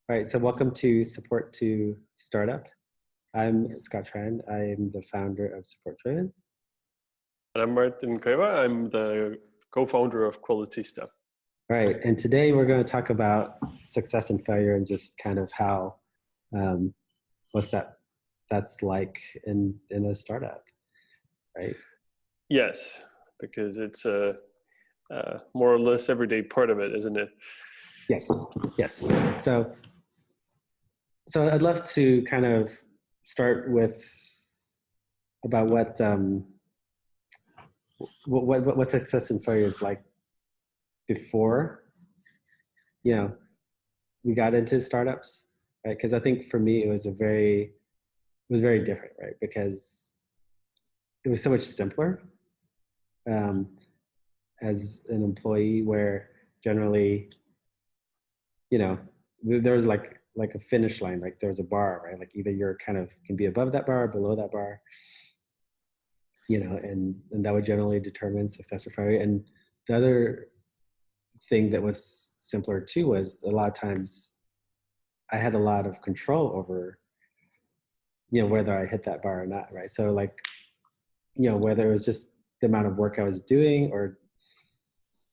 All right, so welcome to Support to Startup. I'm Scott Tran. I am the founder of Support Driven. And I'm Martin Cueva. I'm the co-founder of Quality Step. All right, and today we're going to talk about success and failure and just kind of how, what's that's like in a startup, right? Yes, because it's a more or less everyday part of it, isn't it? Yes, yes. So I'd love to kind of start with about what success and failure is like before, we got into startups, right? Because I think for me it was very different, right? Because it was so much simpler um, as an employee, where generally, there was like a finish line, like there's a bar, right? Like either you're kind of can be above that bar or below that bar, and that would generally determine success or failure. And the other thing that was simpler too was a lot of times I had a lot of control over, whether I hit that bar or not, right? So like, whether it was just the amount of work I was doing or,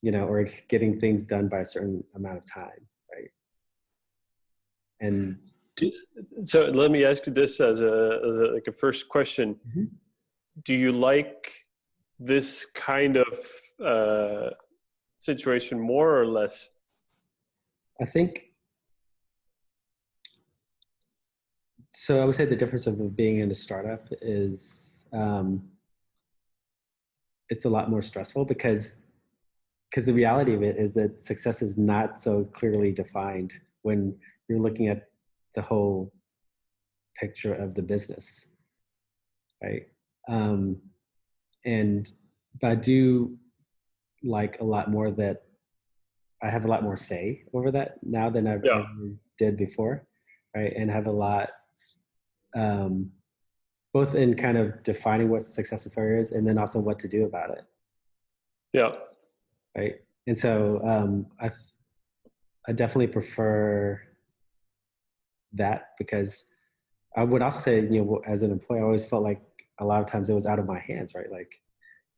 or getting things done by a certain amount of time, right? And so let me ask you this as a first question. mm-hmm. Do you like this kind of situation more or less? I think, so I would say the difference of being in a startup is it's a lot more stressful because the reality of it is that success is not so clearly defined when you're looking at the whole picture of the business, right? And but I do like a lot more that I have a lot more say over that now than I've ever did before, right? And have a lot, both in kind of defining what success and failure is, and then also what to do about it. Yeah. Right. And so I definitely prefer that, because I would also say, as an employee, I always felt like a lot of times it was out of my hands, right? Like,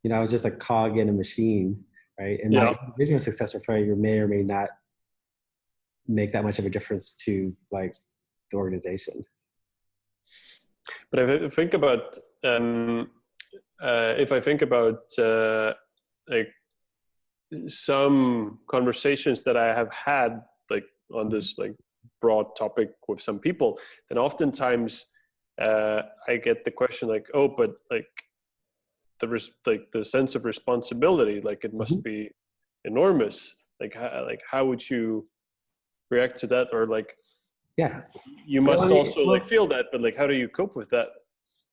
I was just a cog in a machine, right? And my individual success or failure may or may not make that much of a difference to like the organization. But if I think about, like some conversations that I have had, like on this like broad topic with some people, and oftentimes I get the question like, oh, but like the sense of responsibility, like it must be enormous. Like how would you react to that? Or like, you must like feel that, but like, how do you cope with that?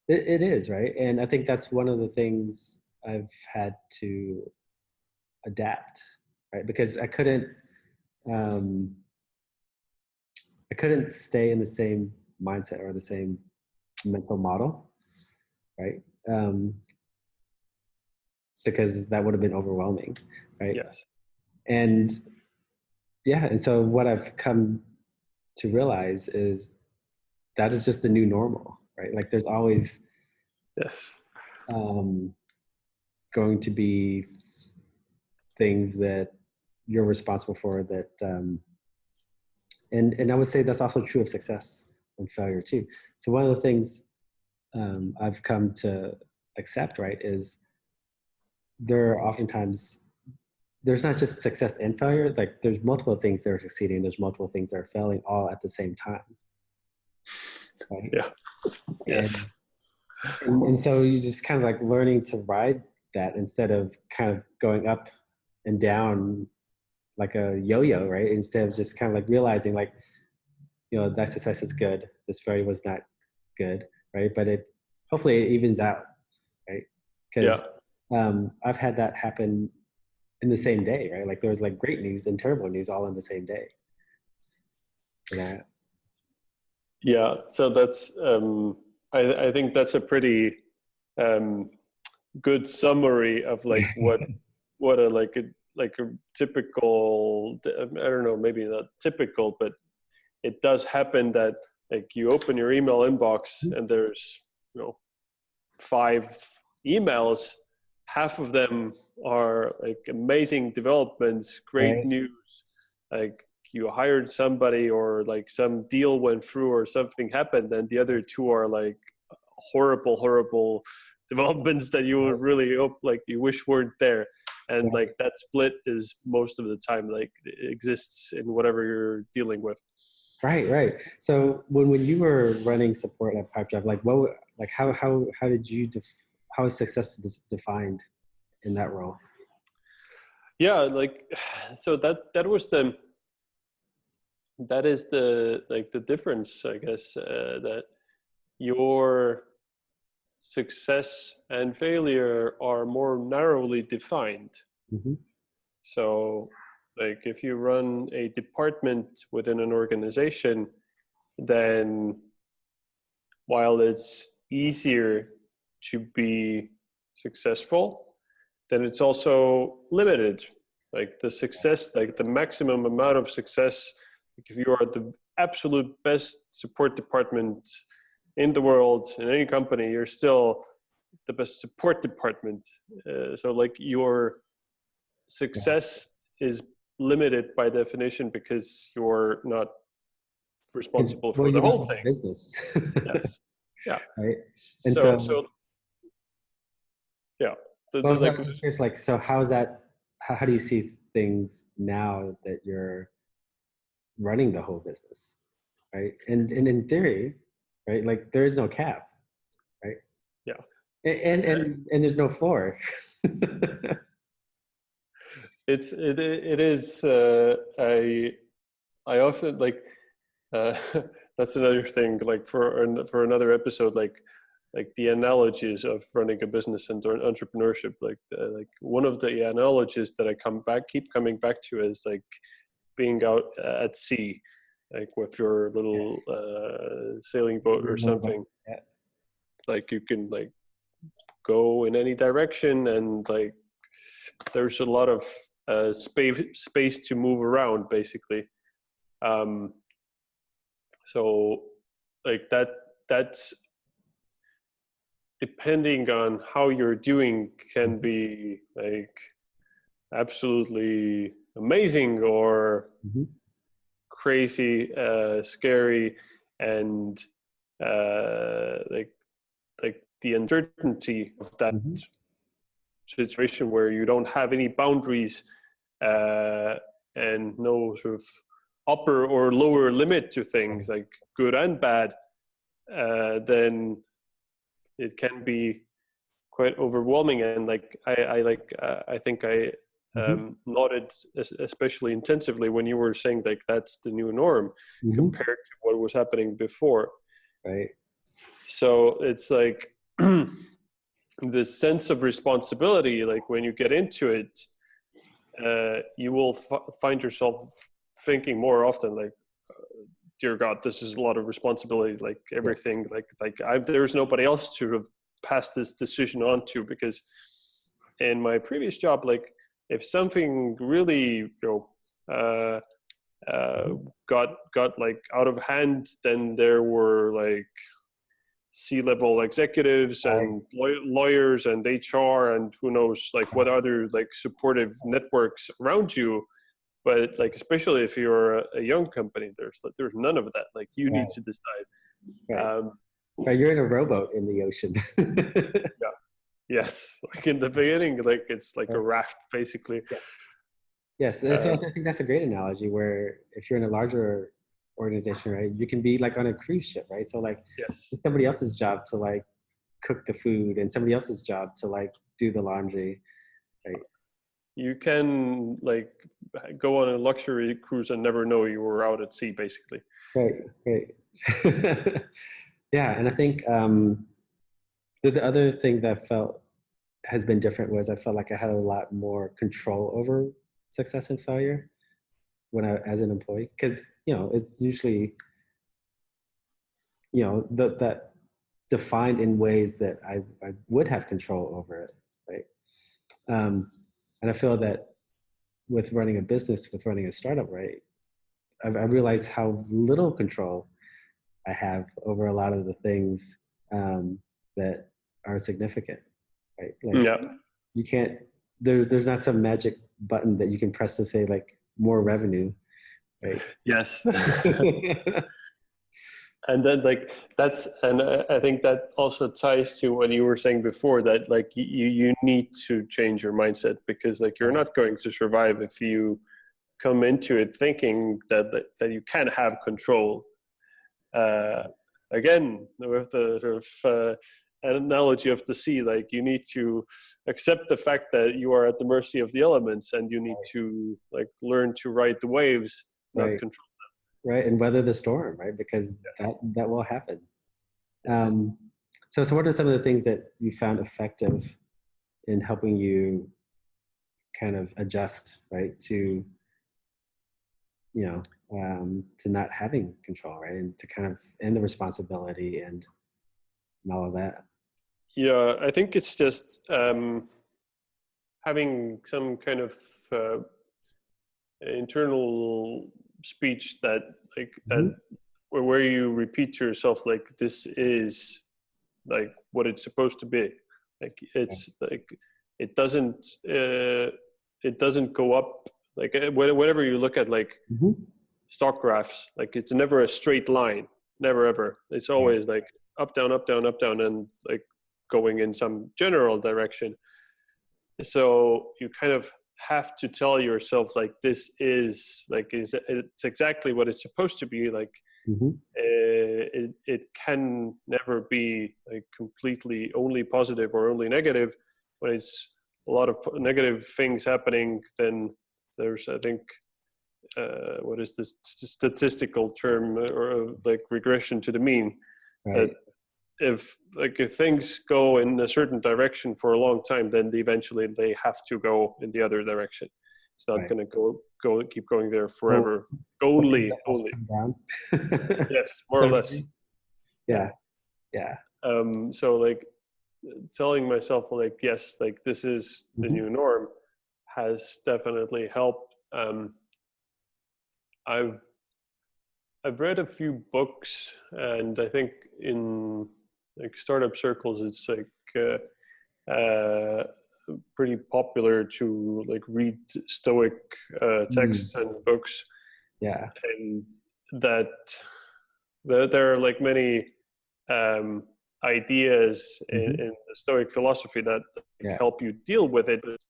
It is, right? And I think that's one of the things I've had to adapt, right? Because I couldn't stay in the same mindset or the same mental model, right? Because that would have been overwhelming, right? Yes. And so what I've come to realize is that is just the new normal, right? Like there's always going to be things that you're responsible for that, and I would say that's also true of success and failure too. So one of the things I've come to accept, right, is there are oftentimes, there's not just success and failure, like there's multiple things that are succeeding, there's multiple things that are failing all at the same time. Right? Yeah. Yes. And so you just kind of like learning to ride that instead of kind of going up and down like a yo-yo, right? Instead of just kind of like realizing like, that success is good, this failure was not good, right? But hopefully it evens out, right? Because I've had that happen in the same day, right? Like there was like great news and terrible news all in the same day. Yeah. So that's, I think that's a pretty good summary of like what a typical, I don't know, maybe not typical, but it does happen that like you open your email inbox and there's, 5 emails, half of them are like amazing developments, great Right. news, like you hired somebody or like some deal went through or something happened, and the other 2 are like horrible developments that you would really hope like you wish weren't there. And Right. like that split is most of the time like it exists in whatever you're dealing with. Right, right. So when you were running support at Pipedrive, like like how did you how is success defined in that role? Yeah, like so that was that is the like the difference, I guess, that your success and failure are more narrowly defined. Hmm. So like if you run a department within an organization, then while it's easier to be successful, then it's also limited. Like the success, like the maximum amount of success, like if you are the absolute best support department in the world, in any company, you're still the best support department. So like your Yeah. success is limited by definition because you're not Because responsible well, for the you're not whole the whole thing. business, Yes. Yeah. right? And So so, so yeah. well, so I Like was curious, like, so how's that? How do you see things now that you're running the whole business, right? And in theory, right, like there is no cap, right? yeah. And there's no floor. It is I often like uh, that's another thing like for another episode like the analogies of running a business and entrepreneurship, like one of the analogies that I keep coming back to is like being out at sea, like with your little Yes. sailing boat or something. Yeah. Like you can like go in any direction, and like there's a lot of space to move around basically. um so like that's depending on how you're doing can Mhm. be like absolutely amazing or Mhm. crazy scary, and like the uncertainty of that Mhm. situation where you don't have any boundaries uh, and no sort of upper or lower limit to things like good and bad, then it can be quite overwhelming. And like I think I Mhm. nodded especially intensively when you were saying like that's the new norm Mhm. compared to what was happening before. Right. So it's like the sense of responsibility, like when you get into it, you will find yourself thinking more often like, dear God, this is a lot of responsibility, like Yeah. everything, there's nobody else to have passed this decision on to, because in my previous job, like if something really, uh, Mhm. got like out of hand, then there were like C-level executives Right. and lawyers and HR and who knows like what other like supportive networks around you. But like especially if you're a young company, there's none of that. Like you need Right. to decide. Right. Um, Right. You're in a rowboat in the ocean. yeah, yes. Like in the beginning, like it's like a Right. raft basically. Yes. Yes. And so I Um, think that's a great analogy where if you're in a larger organization, right, you can be like on a cruise ship, right? So like yes, it's somebody else's job to like cook the food and somebody else's job to like do the laundry, right? you can like go on a luxury cruise and never know you were out at sea basically. Right. Right. Yeah. And I think the other thing that felt has been different was I felt like I had a lot more control over success and failure when I as an employee because it's usually that defined in ways that I would have control over it, right? And I feel that with running a business, with running a startup, right, I realized how little control I have over a lot of the things that are significant, right? Like Yeah. you can't, there's not some magic button that you can press to say like more revenue, right? Yes. And then like that's, and I think that also ties to what you were saying before, that like you need to change your mindset, because like you're Right. not going to survive if you come into it thinking that you can have control. uh, Again, with the sort of an analogy of the sea, like you need to accept the fact that you are at the mercy of the elements, and you need to like learn to ride the waves, not Right. control. Right. And weather the storm, right? Because that will happen. Yes. Um, so what are some of the things that you found effective in helping you kind of adjust, right, to, you know, to not having control, right, and to kind of and the responsibility and all of that. Yeah, I think it's just having some kind of uh, internal speech that like that Hmm. where you repeat to yourself like this is like what it's supposed to be. Like it's like it doesn't uh, it doesn't go up like whenever you look at like Hmm. stock graphs, like it's never a straight line, never ever. It's Right. always like up down up down up down, and like going in some general direction. So you kind of have to tell yourself like this is like is it's exactly what it's supposed to be. Like Hmm. it can never be like completely only positive or only negative. When it's a lot of negative things happening, then there's, I think, what is this statistical term, or like regression to the mean, that Right. if things go in a certain direction for a long time, then eventually they have to go in the other direction. It's not Right. going to keep going there Well, forever. what is Only, that must only. come down. Yes, more or less. Yeah. Yeah. Yeah. So like telling myself like, yes, like this is the Hmm. new norm has definitely helped. I've I've read a few books, and I think in like startup circles, it's like pretty popular to like read Stoic Mm. texts and books, Yeah. and that there are like many um, ideas Hmm. in the Stoic philosophy that like, Yeah. help you deal with it. But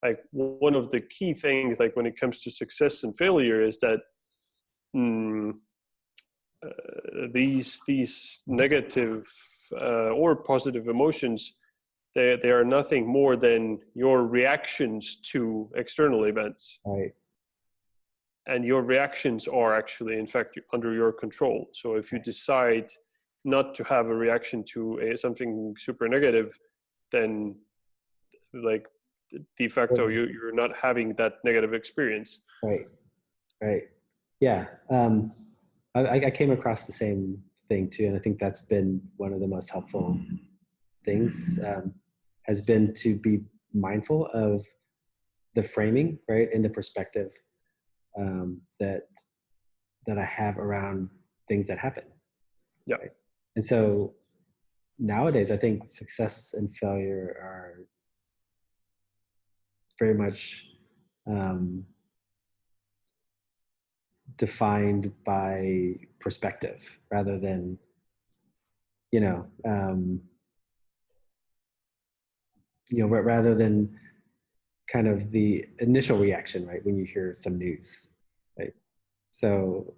like one of the key things, like when it comes to success and failure, is that mm, these negative or positive emotions, they are nothing more than your reactions to external events, Right. and your reactions are actually in fact under your control. So if you decide not to have a reaction to something super negative, then like de facto you're not having that negative experience. Right. Right. Yeah. I came across the same thing too, and I think that's been one of the most helpful things, has been to be mindful of the framing, right, and the perspective, that I have around things that happen. Yeah. Right? And so nowadays, I think success and failure are very much um, defined by perspective rather than, you know, rather than kind of the initial reaction, right, when you hear some news, right? So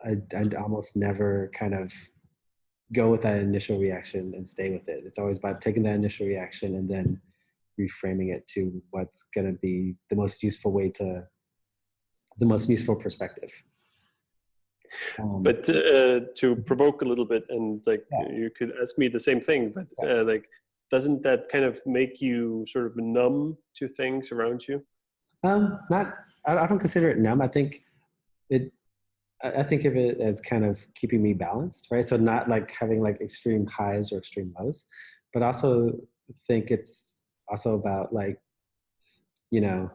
I'd almost never kind of go with that initial reaction and stay with it. It's always about taking that initial reaction and then reframing it to what's going to be the most useful perspective. Um, But to provoke a little bit, and like yeah. you could ask me the same thing, but like, doesn't that kind of make you sort of numb to things around you? Not. I don't consider it numb. It. I think of it as kind of keeping me balanced, right? So not like having like extreme highs or extreme lows, but also think it's also about like, you know,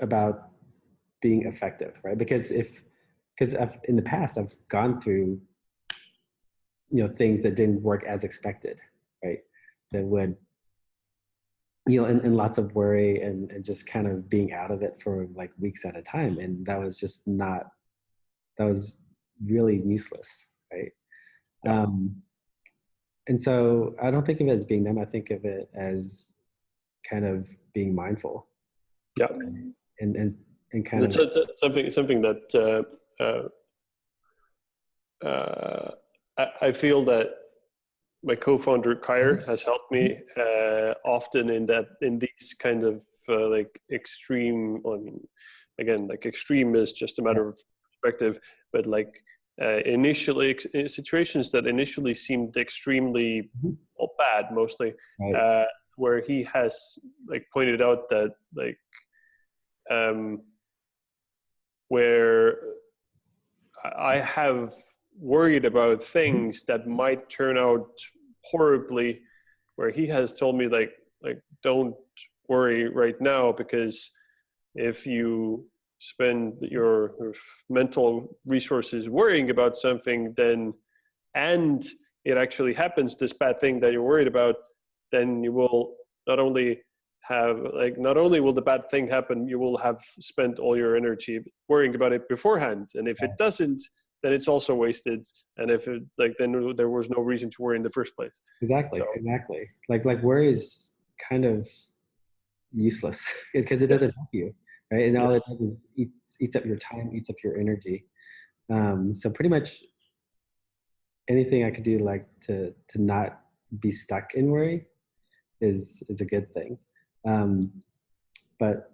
about being effective, right? Because in the past I've gone through, things that didn't work as expected, right? That would, and lots of worry and just kind of being out of it for like weeks at a time. And that was just that was really useless, right? Yeah. And so I don't think of it as being numb. I think of it as kind of being mindful. Yeah. And kind of something that I feel that my co-founder Kair has helped me often in these kind of like extreme. I mean, again, like extreme is just a matter of perspective, but like initially situations that initially seemed extremely bad, mostly, right. where he has like pointed out that like where I have worried about things that might turn out horribly, where he has told me like don't worry right now, because if you spend your mental resources worrying about something, then and it actually happens, this bad thing that you're worried about, then you will not only will the bad thing happen, you will have spent all your energy worrying about it beforehand, and if it doesn't, then it's also wasted. And if it then there was no reason to worry in the first place. Exactly. Like worry is kind of useless because it doesn't help you, right? And all it does is eats up your time, eats up your energy. So pretty much anything I could do like to not be stuck in worry is a good thing. But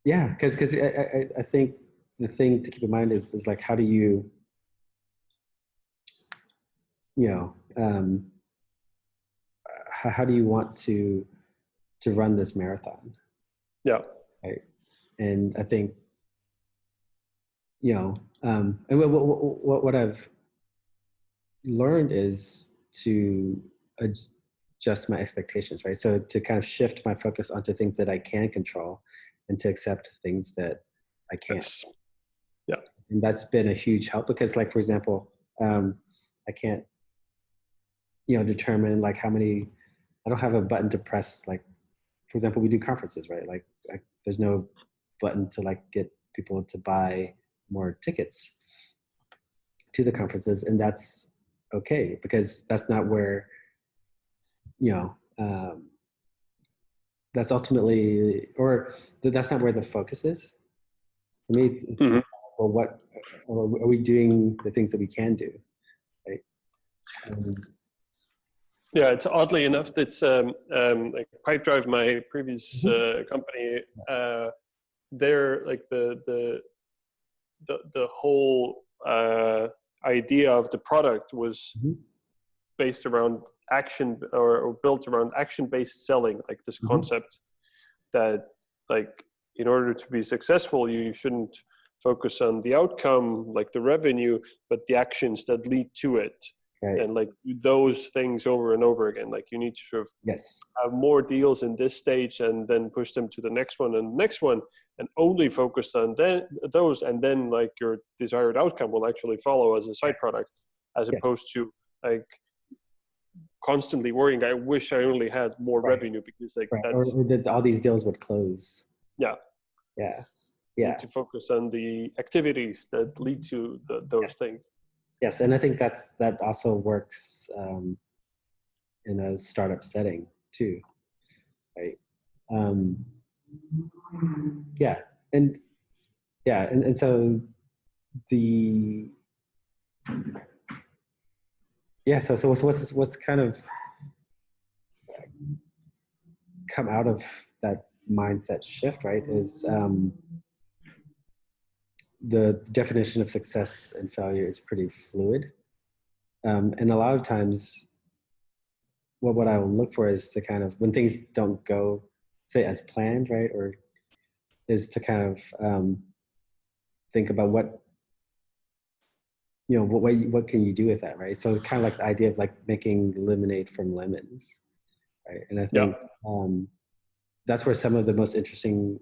yeah, because I think the thing to keep in mind is like, how do you how do you want to run this marathon? Yeah. Right. And I think, and what I've learned is to adjust my expectations, right? So to kind of shift my focus onto things that I can control and to accept things that I can't. Yes. Yeah. And that's been a huge help because, like, for example, I can't, determine like how many, I don't have a button to press. Like, for example, we do conferences, right? Like there's no button to like get people to buy more tickets to the conferences. And that's okay, because that's not where, that's ultimately, or that's not where the focus is. For me, it's well, what are we doing the things that we can do, right? Yeah, it's oddly enough, that's like Pipedrive, my previous company. They're like the whole idea of the product was based around action, or built around action-based selling. Like this concept that like in order to be successful, you shouldn't focus on the outcome, like the revenue, but the actions that lead to it. Right. And like those things over and over again. Like you need to sort of have more deals in this stage and then push them to the next one and the next one, and only focus on those, and then like your desired outcome will actually follow as a side product, as opposed to like constantly worrying, I wish I only had more revenue, because like that's or that all these deals would close. You need to focus on the activities that lead to those things. Yes, and I think that also works in a startup setting too, right? And so so what's kind of come out of that mindset shift, right, is the definition of success and failure is pretty fluid. And a lot of times what I will look for is to kind of, when things don't go, say, as planned, right, or is to kind of think about what can you do with that, right? So kind of like the idea of like making lemonade from lemons, right? And I think that's where some of the most interesting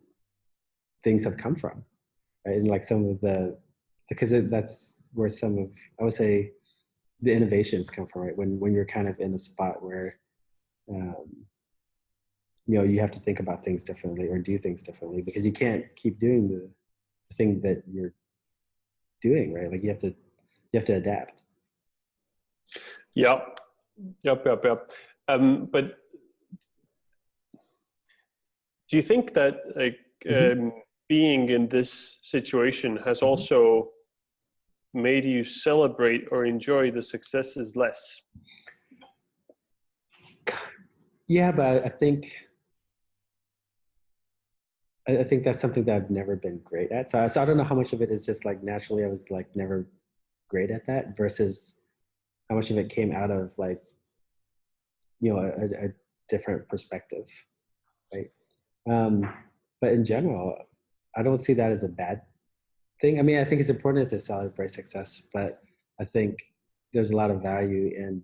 things have come from, right? And like some of because that's where some of, I would say, the innovations come from, right? When you're kind of in a spot where, um, you have to think about things differently or do things differently because you can't keep doing the thing that you're doing, right? Like you have to adapt. Yep. Yep. But do you think that like Mm-hmm. being in this situation has Mm-hmm. also made you celebrate or enjoy the successes less? Yeah, but I think that's something that I've never been great at. So I don't know how much of it is just like naturally I was like never great at that versus how much of it came out of like, a different perspective, right? Um, but in general, I don't see that as a bad thing. I mean, I think it's important to celebrate success, but I think there's a lot of value in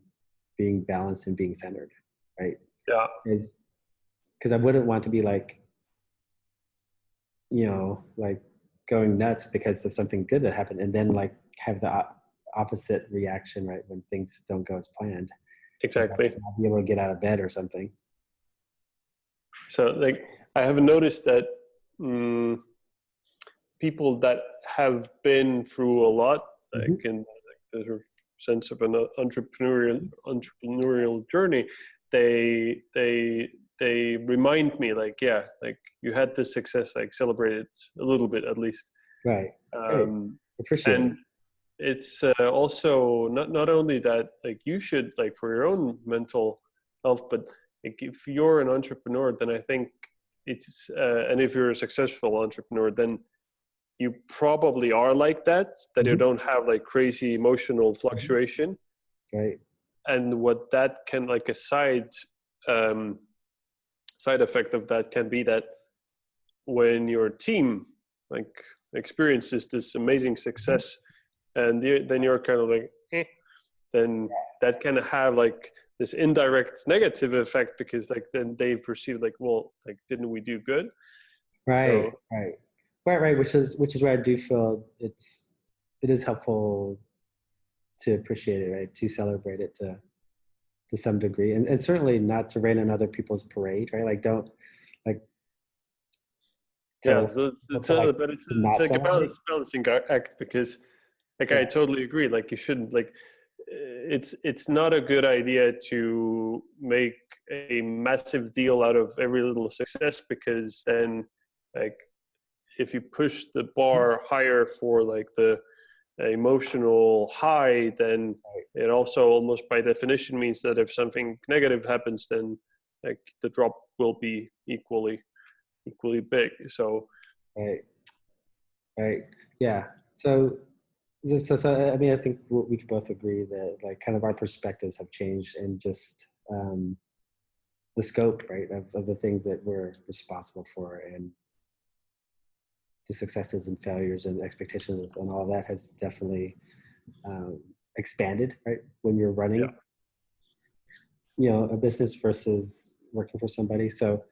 being balanced and being centered, right? Yeah. Because I wouldn't want to be like, like going nuts because of something good that happened and then like have the opposite reaction, right? When things don't go as planned. Like Exactly. not be able to get out of bed or something. So like I have noticed that um, people that have been through a lot, like Mm-hmm. in like the sort of sense of an entrepreneurial journey, they remind me like, yeah, like you had this success, like celebrate it a little bit at least. Right. Great. Um, Appreciate it. and it's also not only that, like you should like for your own mental health, but like if you're an entrepreneur, then I think it's and if you're a successful entrepreneur, then you probably are like that you Mm-hmm. don't have like crazy emotional Mm-hmm. fluctuation. Right. And what that can like a um, side effect of that can be that when your team like experiences this amazing Mm-hmm. success and then you're kind of like then that can have like this indirect negative effect because like then they perceive like, well, like didn't we do good? Right. So Right. Right. Which is where I do feel it is helpful to appreciate it, right? To celebrate it to some degree, and certainly not to rain on other people's parade, right? Like don't like yeah, tell so people to like but to it's not like a celebrate. balancing act because like I Yeah. totally agree, like you shouldn't like it's not a good idea to make a massive deal out of every little success because then like if you push the bar higher for like the emotional high, then Right. it also almost by definition means that if something negative happens, then like the drop will be equally big. So Right. Right. Yeah. So I mean, I think we could both agree that like kind of our perspectives have changed and just the scope, right, of the things that we're responsible for and the successes and failures and expectations and all that has definitely um, expanded, right? When you're yeah, running, a business versus working for somebody. So,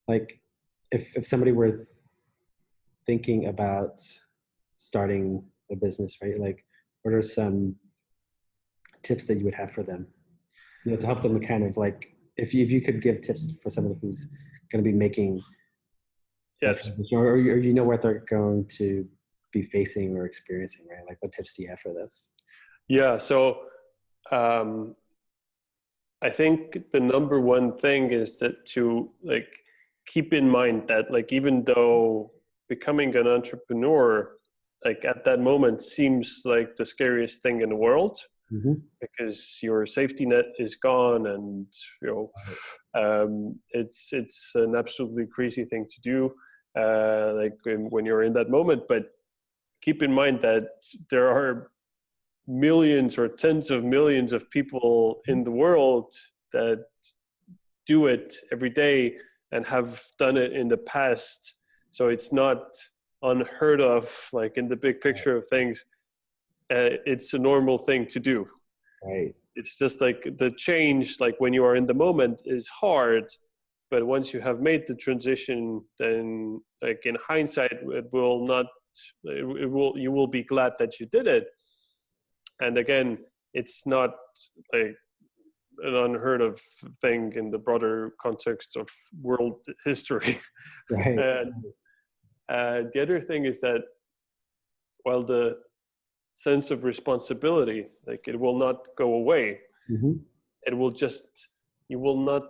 like, if somebody were thinking about starting a business, right? Like, what are some tips that you would have for them? To help them kind of like, if you could give tips for somebody who's going to be making that yes, transition, or you know what they're going to be facing or experiencing, right? Like, what tips do you have for them? yeah. So um, I think the number one thing is that to like keep in mind that like even though becoming an entrepreneur like at that moment seems like the scariest thing in the world Mm-hmm. because your safety net is gone and you know it's an absolutely crazy thing to do like when you're in that moment, but keep in mind that there are millions or tens of millions of people in the world that do it every day and have done it in the past. So it's not unheard of, like in the big Right. picture of things. It's a normal thing to do. Right. It's just like the change, like when you are in the moment, is hard. but once you have made the transition, then like in hindsight, it will not, you will be glad that you did it. And again, it's not like an unheard of thing in the broader context of world history. Right. And the other thing is that while the sense of responsibility, like it will not go away, Mm-hmm. it will just, you will not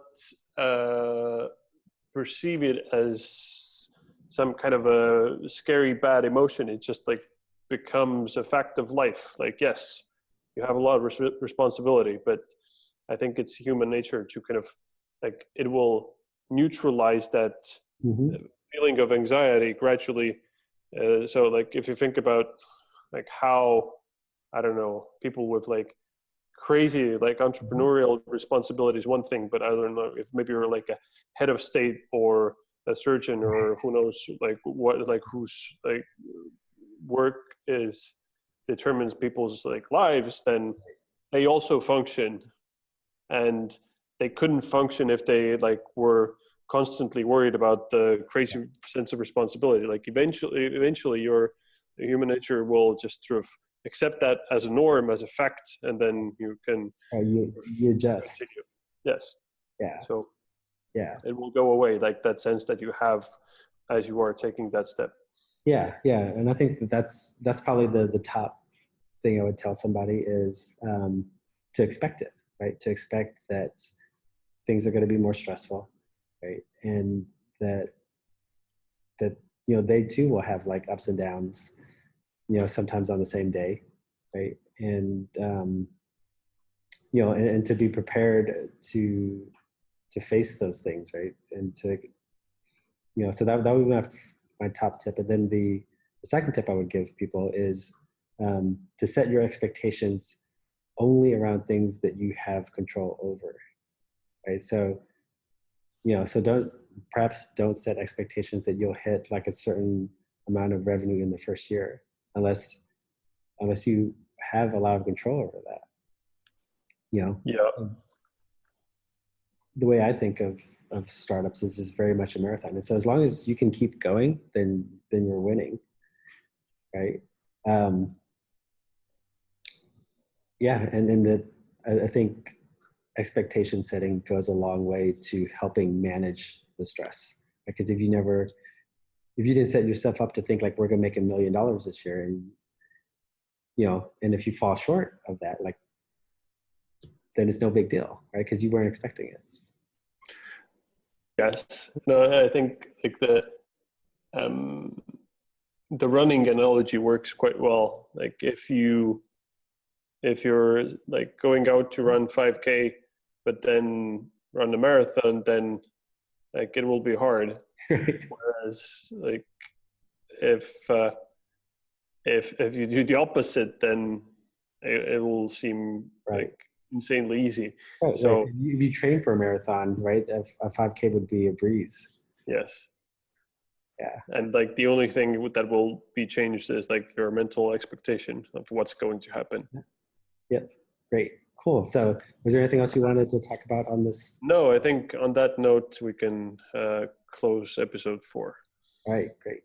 perceive it as some kind of a scary bad emotion. It just like becomes a fact of life. Like, yes, you have a lot of responsibility, but I think it's human nature to kind of like, it will neutralize that Mm-hmm. feeling of anxiety gradually. So like if you think about like how, I don't know, people with like crazy like entrepreneurial responsibility is one thing, but I don't know if maybe you're like a head of state or a surgeon or who knows like what, like whose like work is determines people's like lives, then they also function, and they couldn't function if they like were constantly worried about the crazy sense of responsibility. Like eventually your human nature will just sort of accept that as a norm, as a fact, and then you can You adjust. continue. Yes. Yeah. So Yeah. it will go away, like that sense that you have as you are taking that step. Yeah. Yeah. And I think that's probably the top thing I would tell somebody is to expect it, right? To expect that things are going to be more stressful, right? And that you know they too will have like ups and downs, you know, sometimes on the same day, right? And you know, and to be prepared to face those things, right? And to, you know, so that would be my top tip. And then the second tip I would give people is to set your expectations only around things that you have control over, right? So, you know, so perhaps don't set expectations that you'll hit like a certain amount of revenue in the first year, unless you have a lot of control over that. You know, Yeah. the way I think of startups is very much a marathon, and so as long as you can keep going, then you're winning, right? Um, yeah, and then I think expectation setting goes a long way to helping manage the stress, because if you didn't set yourself up to think like we're gonna make $1 million this year, and you know, and if you fall short of that, like then it's no big deal, right? Because you weren't expecting it. Yes. No, I think like um, the running analogy works quite well. Like if you're like going out to run 5K, but then run a marathon, then like it will be hard. Right. Whereas like if if you do the opposite, then it will seem Right. like insanely easy. Right. Right. So So if you train for a marathon, right, a 5K would be a breeze. yes. Yeah. And like the only thing that will be changed is like your mental expectation of what's going to happen. Yep. Great. Cool. So was there anything else you wanted to talk about on this? No, I think on that note, we can close episode 4. All right. Great.